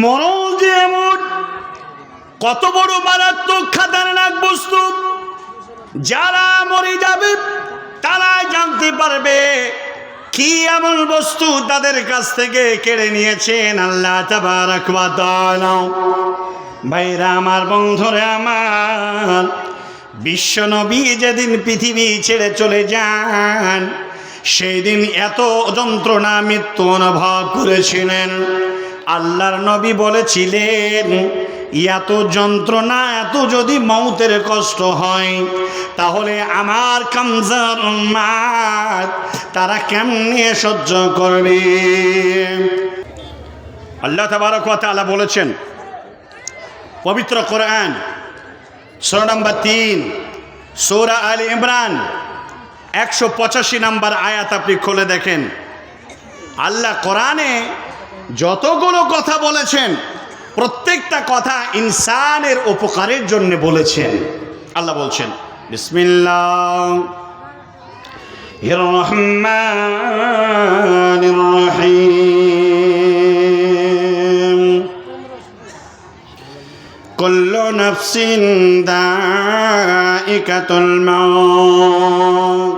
মরণ যে এমন কত বড় মারাত্মক খাতারনাক বস্তু, যারা মরে যাবে তারাই জানতে পারবে কি এমন বস্তু তাদের কাছ থেকে কেড়ে নিয়েছেন আল্লাহ তাবারক ওয়া তাআলা। ভাইরা আমার, বন্ধুরা আমার, বিশ্ব নবী যেদিন পৃথিবী ছেড়ে চলে যান সেই দিন এত যন্ত্রণা মৃত্যু অনুভব করেছিলেন। আল্লাহর নবী বলেছিলেন, এত যন্ত্রণা, এত যদি মৌতের কষ্ট হয় তাহলে আমার কামজার উম্মাত তারা কেমনে সহ্য করবে? আল্লাহ তাবারক ওয়া তাআলা বলেছেন পবিত্র কোরআন সূরা নম্বর 3 সূরা আলে ইমরান 185 নম্বর আয়াত আপনি খুলে দেখেন। আল্লাহ কোরআনে যতগুলো কথা বলেছেন প্রত্যেকটা কথা ইনসানের উপকারের জন্য বলেছেন। আল্লাহ বলছেন, বিসমিল্লাহির রহমানির রহিম। কুল্লু নাফসিন দাইকাতুল মাউত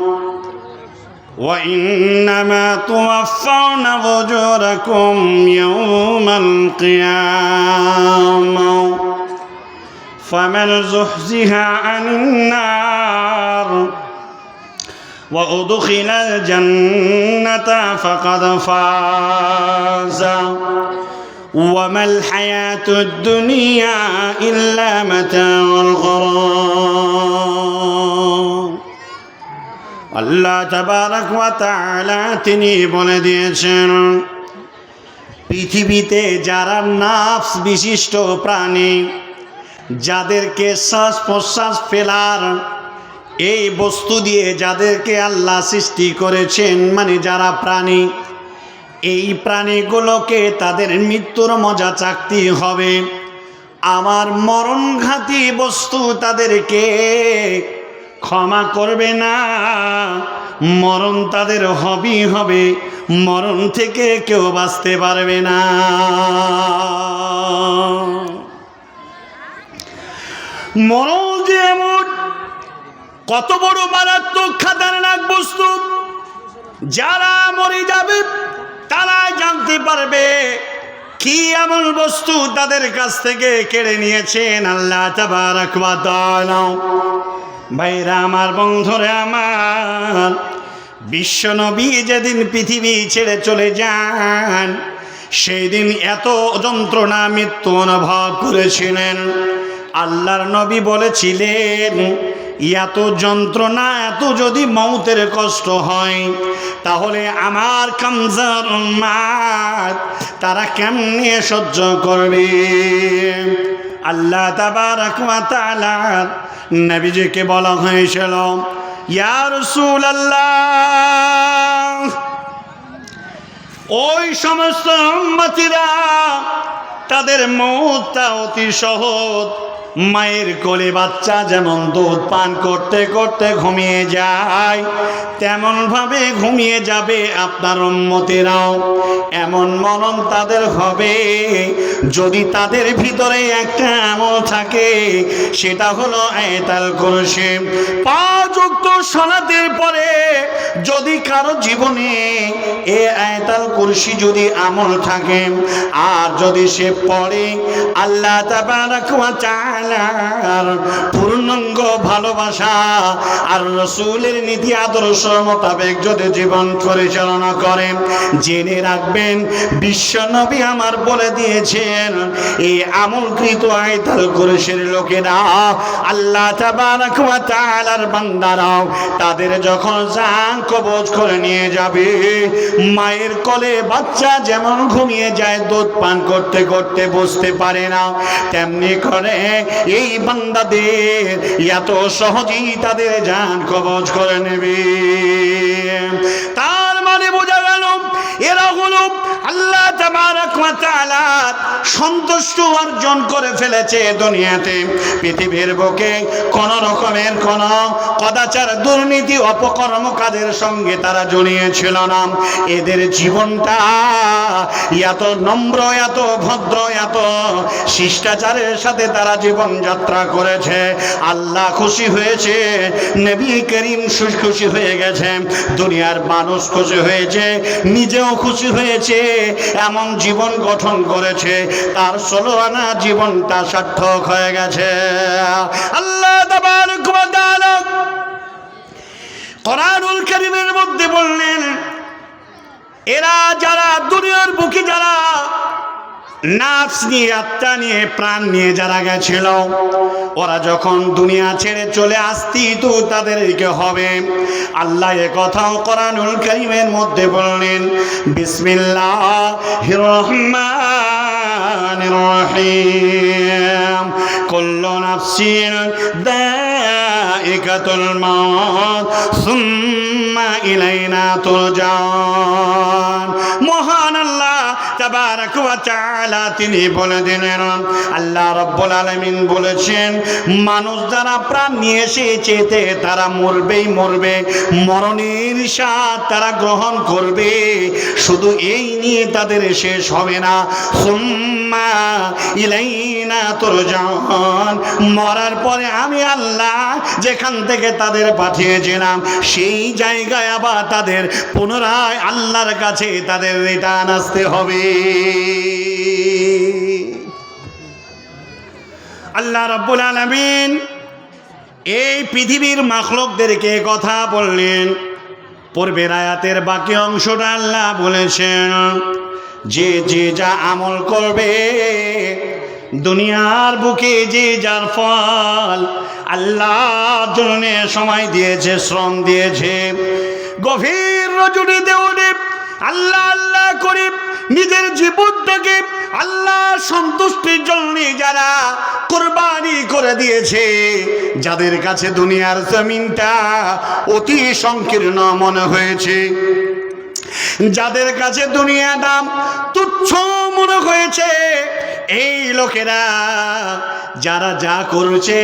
ওয়া ইন্নামা তুওয়াফাউনা উজুরাকুম ইয়াওমাল কিয়ামাহ ফামান যুহজিহা আনিন নার ওয়া উদখিলাল জান্নাতা ফাকাদ ফাযা ওয়া মাল হায়াতুদ দুনিয়া ইল্লা মাতাউল গুরুর। আল্লাহ তাবারক ওয়া তাআলা তিনি বলে দিয়েছেন, পৃথিবীতে যারা নাফস বিশিষ্ট প্রাণী, যাদেরকে শ্বাস প্রশ্বাস ফেলার এই বস্তু দিয়ে যাদেরকে আল্লাহ সৃষ্টি করেছেন, মানে যারা প্রাণী, এই প্রাণীগুলোকে তাদের মৃত্যুর মজা চাকতে হবে। আমার মরণঘাতী বস্তু তাদেরকে ক্ষমা করবে না। মরণ তাদের হবেই হবে, মরণ থেকে কেউ বাঁচতে পারবে না। মরণ যে এমন কত বড় মারাত্মক খাতারনাক বস্তু, যারা মরে যাবে তারাই জানতে পারবে কি এমন বস্তু তাদের কাছ থেকে কেড়ে নিয়েছেন আল্লাহ তাবারক ওয়া তাআলা। ভাইরা আমার, বন্ধুরা আমার, বিশ্ব নবী যেদিন পৃথিবী ছেড়ে চলে যান সেই দিন এত যন্ত্রণা মৃত্যু অনুভব করেছিলেন। আল্লাহর নবী বলেছিলেন, এত যন্ত্রণা, এত যদি মৌতের কষ্ট হয় তাহলে আমার কামজার উম্মাত তারা কেমনে সহ্য করবে? আল্লাহ তাবারক ওয়া তাআলা নবীজিকে বলা হয়েছিল, ইয়া রাসূলুল্লাহ, ওই সমস্ত উম্মতিরা তাদের মওতটা অতি সহজ। মায়ের কোলে বাচ্চা যেমন দুধ পান করতে করতে ঘুমিয়ে যায়, তেমন ভাবে ঘুমিয়ে যাবে আপনার উম্মতেরাও। এমন মরণ তাদের হবে যদি তাদের ভিতরে একটা আমল থাকে, সেটা হলো আয়াতুল কুরসি। 5 ওয়াক্ত সালাতের পরে যদি কারো জীবনে এই আয়াতুল কুরসি যদি আমল থাকে, আর যদি সে পড়ে, আল্লাহ তাবারক ওয়া তাআলা পূর্ণাঙ্গ ভালোবাসা আর রাসূলের নীতি আদর্শ মোতাবেক যদি জীবন পরিচালনা করেন, জেনে রাখবেন বিশ্ব নবী আমার বলে দিয়েছেন, এই আমলকৃত আয়াতুল কুরসির লোকেরা, আল্লাহ তাবারক ওয়া তাআলার বান্দারা, তাদের যখন জান কবজ করে নিয়ে যাবে, মায়ের কোলে বাচ্চা যেমন ঘুমিয়ে যায় দুধ পান করতে করতে বুঝতে পারে না, তেমনি করে এই বান্দাদের এত সহজেই তাদের জান কবজ করে নেবে। তার মানে বোঝা গেল এরা হলো আল্লাহ তাবারক ওয়া তাআলা সন্তুষ্ট অর্জন করে ফেলেছে দুনিয়াতে। পৃথিবীর বুকে কোন রকমের কোন কদাচার, দুর্নীতি, অপকর্ম কাজের সঙ্গে তারা জড়িয়েছিল না। এদের জীবনটা এত নম্র, এত ভদ্র, এত শিষ্টাচারের সাথে তারা জীবনযাত্রা করেছে। আল্লাহ খুশি হয়েছে, নবী করিম খুশি হয়ে গেছে, দুনিয়ার মানুষ খুশি হয়েছে, নিজেও খুশি হয়েছে। এমন জীবন গঠন করেছে, তার 16 আনা জীবনটা সার্থক হয়ে গেছে। আল্লাহ তাবারক ওয়া তাআলা কোরআনুল কারীমের মধ্যে বললেন, এরা যারা দুনিয়ার বুকে যারা নাফস নিয়ে, আত্মা নিয়ে, প্রাণ নিয়ে যারা গেছিল, ওরা যখন দুনিয়া ছেড়ে চলে আসতি তো তাদেরকে হবে। আল্লাহ এ কথাও কোরআনুল কারীমের মধ্যে বললেন, বিসমিল্লাহির রহমানির রহিম, কুল্লু নাফসিন যায়িকাতুল মাউত সুম্মা ইলাইনা তুরজাউন। মহান আল্লাহ তাবারক ওয়া তাআলা তিনি বলে দিলেন, আল্লাহ রাব্বুল আলামিন বলেছেন, মানুষ যারা প্রাণ নিয়ে এসেছে তারা মরবেই মরবে, মরণের স্বাদ তারা গ্রহণ করবে। শুধু এই নিয়ে তাদের শেষ হবে না, সুম্মা ইলাইনা তুরজাউন, মরার পরে আমি আল্লাহ যেখান থেকে তাদের পাঠিয়েছিলাম সেই জায়গায় আবার তাদের পুনরায় আল্লাহর কাছে তাদের রিটার্ন আসতে হবে। আল্লাহ রাব্বুল আলামিন এই পৃথিবীর মাখলুকদেরকে কথা বললেন। পূর্বের আয়াতের বাকি অংশটা আল্লাহ বলেছেন, যে যে যা আমল করবে, দুনিয়ার বুকে যে যার ফল আল্লাহর জন্য সময় দিয়েছে, শ্রম দিয়েছে, গভীর রজনীতে উঠে আল্লাহ আল্লাহ করে নিজের জীবনটাকে আল্লাহ সন্তুষ্টির জন্য যারা কুরবানি করে দিয়েছে, যাদের কাছে দুনিয়ার জমিনটা অতি সংকীর্ণ মনে হয়েছে, যাদের কাছে দুনিয়াটা তুচ্ছ মনে হয়েছে, এই লোকেরা যারা যা করছে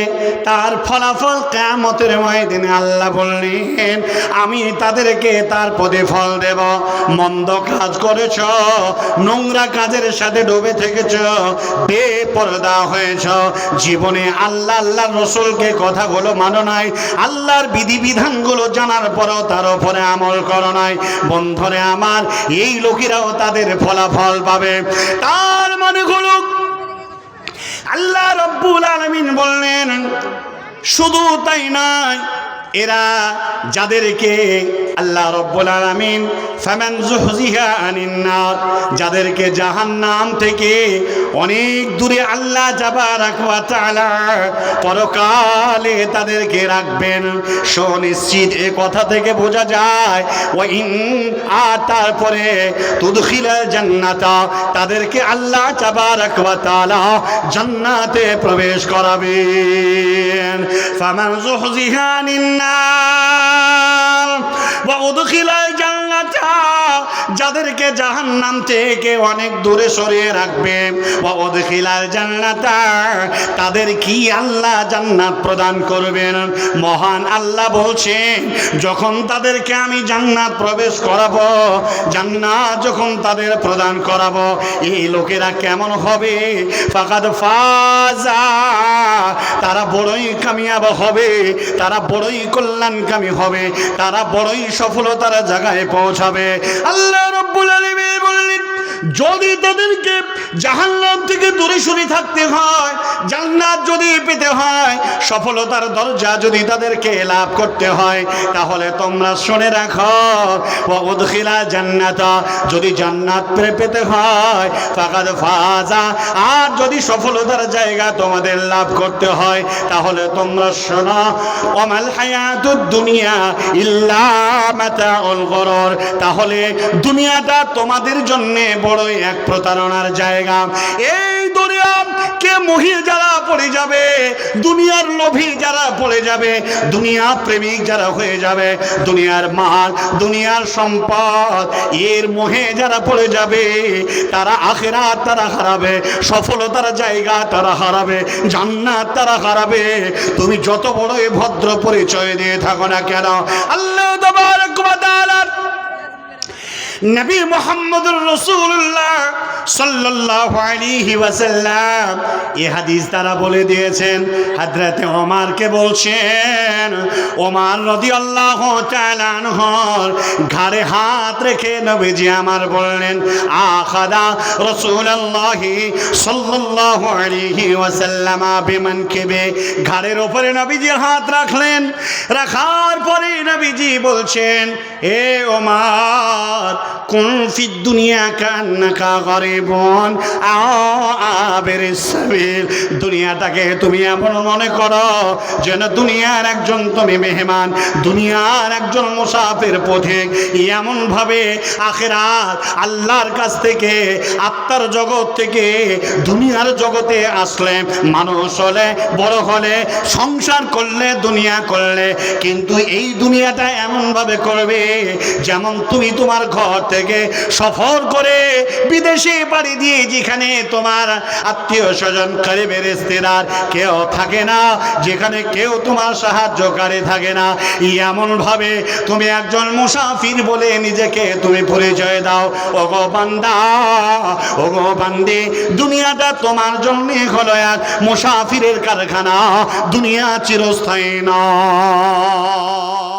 তার ফলাফল কিয়ামতের ময়দানে আল্লাহ বললেন, আমি তাদেরকে তার প্রতিফল দেব। মন্দ কাজ করেছ, নোংরা কাজের সাথে ডুবে থেকেছ, বেপরদা হয়েছ, জীবনে আল্লাহ আল্লাহ রসুলকে কথাগুলো মানো নাই, আল্লাহর বিধিবিধানগুলো জানার পরও তার উপরে আমল করো নাই, বন্ধুরে আমার এই লোকেরাও তাদের ফলাফল পাবে। তার মানে হলো আল্লাহ রাব্বুল আলামিন বললেন, শুধু তাই নয়, এরা যাদেরকে আল্লাহ রাব্বুল আলামিন ফামান যুহজিহা আনিন নার, যাদেরকে জাহান্নাম থেকে অনেক দূরে আল্লাহ তাবারক ওয়া তাআলা পরকালে তাদেরকে রাখবেন, সুনিশ্চিত এ কথা থেকে বোঝা যায়। ওয়া ইন, আর তারপরে তুদখিলাল জান্নাতা, তাদেরকে আল্লাহ তাবারক ওয়া তাআলা জান্নাতে প্রবেশ করাবেন। ফামান যুহজিহা আনিন নার ওয়া উদখিলাল জান্নাতা, যাদেরকে জাহান্নাম থেকে অনেক দূরে সরিয়ে রাখবে, ওয়া উদখিলাল জান্নাতা, তাদের কি আল্লাহ জান্নাত প্রদান করবেন। মহান আল্লাহ বলছেন, যখন তাদেরকে আমি জান্নাত প্রবেশ করাবো, জান্নাত যখন তাদের প্রদান করাবো, এই লোকেরা কেমন হবে, ফাকাদ ফাজা, তারা বড়ই কামিয়াব হবে, তারা বড়ই কল্যাণকামী হবে, তারা বড়ই সফলতার জায়গায় পৌঁছাবে। আল্লাহ রাব্বুল আলামিন বললেন, যদি তাদেরকে জাহান্নাম থেকে দূরে সরে থাকতে হয়, জান্নাত যদি পেতে হয়, সফলতার দরজা যদি তাদেরকে লাভ করতে হয়, তাহলে তোমরা শুনে রাখো, ওয়া উদখিলা জান্নাতা, যদি জান্নাত পেতে হয়, ফাকাদ ফাজা, আর যদি সফলতার জায়গা তোমাদের লাভ করতে হয়, তাহলে তোমরা শোনো, ওয়ামাল হায়াতুদ দুনিয়া ইল্লা মাতাউল গুরুর, তাহলে দুনিয়াটা তোমাদের জন্য বড়ই এক প্রতারণার জায়গা। এই দুনিয়া কে মোহে যারা পড়ে যাবে, দুনিয়ার লোভী যারা পড়ে যাবে, দুনিয়া প্রেমিক যারা হয়ে যাবে, দুনিয়ার মাল দুনিয়ার সম্পদ এর মোহে যারা পড়ে যাবে, তারা আখিরাত তারা হারাবে, সফলতার জায়গা তারা হারাবে, জান্নাত তারা হারাবে। তুমি যত বড় ভদ্র পরিচয় দিয়ে থাকো না কেন, আল্লাহ তাবারক ওয়া তাআলা নবী মুহাম্মদুর রাসূলুল্লাহ সাল্লাল্লাহু আলাইহি ওয়াসাল্লাম এই হাদিস তারা বলে দিয়েছেন। হযরতে ওমরকে বলছেন, ওমর রাদিয়াল্লাহু তাআলা আনহুর ঘাড়ে হাত রেখে নবীজি আমার বললেন, আখাদা রাসূলুল্লাহ সাল্লাল্লাহু আলাইহি ওয়াসাল্লাম বিমানকিবে, ঘাড়ের উপরে নবীজি হাত রাখলেন। রাখার পরে নবীজি বলছেন, এ ওমর, কুন ফিদ দুনিয়া কান্নাকা গরিবুন আবির সাবিল, দুনিয়াটাকে তুমি এমন মনে করো যেন দুনিয়ার একজন তুমি মেহমান, দুনিয়ার একজন মুসাফির পথিক। এমন ভাবে আখিরাত আল্লাহর কাছ থেকে, আত্মার জগৎ থেকে দুনিয়ার জগতে আসলে, মানুষ হলে, বড় হলে, সংসার করলে, দুনিয়া করলে, কিন্তু এই দুনিয়াটা এমন ভাবে করবে যেমন তুমি তোমার ঘর থেকে সফর করে বিদেশে পাড়ি দিয়ে, যেখানে তোমার আত্মীয় স্বজন করিবের রিশতেদার কেউ থাকে না, যেখানে কেউ তোমার সাহায্যকারী থাকে না, এমন ভাবে তুমি একজন মুসাফির বলে নিজেকে তুমি পরিচয় দাও। ওগো বান্দা, ওগো বান্দি, দুনিয়াটা তোমার জন্য হলো এক মুসাফিরের কারখানা, দুনিয়া চিরস্থায়ী নয়।